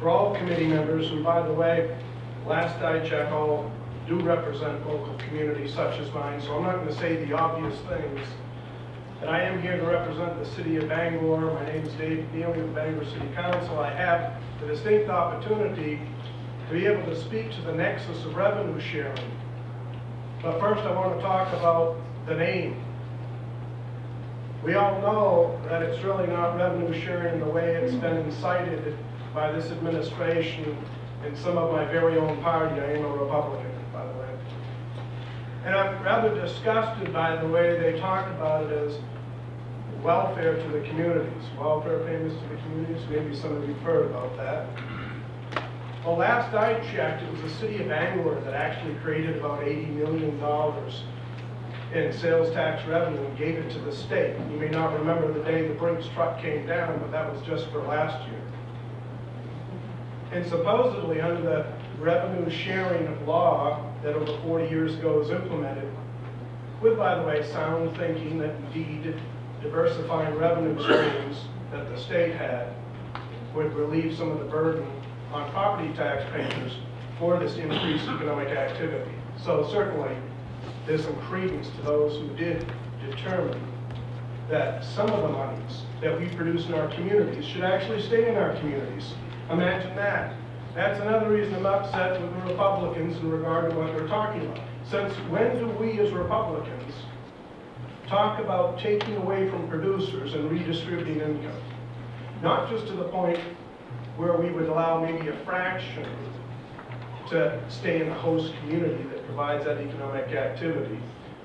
for all committee members who, by the way, last I checked, all do represent local communities such as mine, so I'm not going to say the obvious things. And I am here to represent the city of Bangor. My name is Dave Neely of the Bangor City Council. I have the distinct opportunity to be able to speak to the nexus of revenue sharing. But first I want to talk about the name. We all know that it's really not revenue sharing the way it's been incited by this administration and some of my very own party. I am a Republican, by the way. And I'm rather disgusted by the way they talk about it as welfare to the communities. Welfare payments to the communities, maybe some of you've heard about that. Well, last I checked, it was the city of Bangor that actually created about $80 million in sales tax revenue and gave it to the state. You may not remember the day the Brinks truck came down, but that was just for last year. And supposedly under the revenue sharing of law that over 40 years ago was implemented, with, by the way, sound thinking that indeed diversifying revenue streams that the state had would relieve some of the burden on property tax payers for this increased economic activity. So certainly there's some credence to those who did determine that some of the monies that we produce in our communities should actually stay in our communities. Imagine that. That's another reason I'm upset with the Republicans in regard to what they're talking about. Since when do we as Republicans talk about taking away from producers and redistributing income? Not just to the point where we would allow maybe a fraction to stay in the host community that provides that economic activity,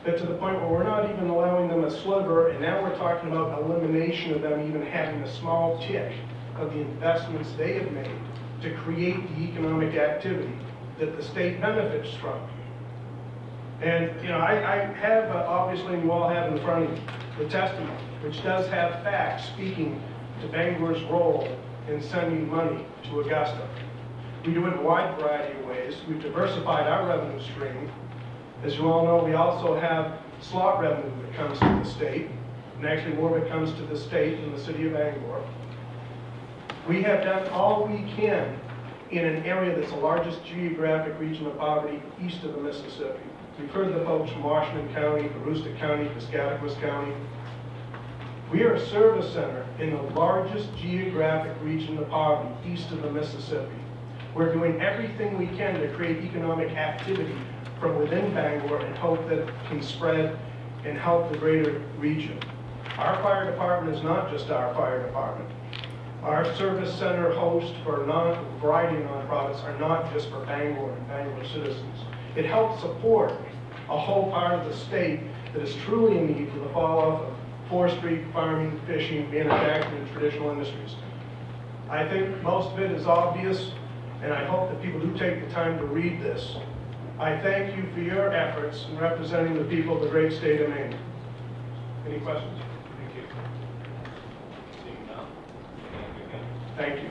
but to the point where we're not even allowing them a sliver, and now we're talking about elimination of them even having a small tick of the investments they have made to create the economic activity that the state benefits from. And you know, I have, obviously you all have in front of you the testimony, which does have facts speaking to Bangor's role in sending money to Augusta. We do it in a wide variety of ways. We've diversified our revenue stream. As you all know, we also have slot revenue that comes to the state, and actually more of it comes to the state than the city of Bangor. We have done all we can in an area that's the largest geographic region of poverty east of the Mississippi. We've heard the folks from Washington County, Aroostook County, Piscataquis County. We are a service center in the largest geographic region of poverty east of the Mississippi. We're doing everything we can to create economic activity from within Bangor and hope that it can spread and help the greater region. Our fire department is not just our fire department. Our service center hosts for a variety of nonprofits are not just for Bangor and Bangor citizens. It helps support a whole part of the state that is truly in need of the fall off of forestry, farming, fishing, manufacturing, and traditional industries. I think most of it is obvious, and I hope that people do take the time to read this. I thank you for your efforts in representing the people of the great state of Maine. Any questions? Thank you. Seeing none. Thank you.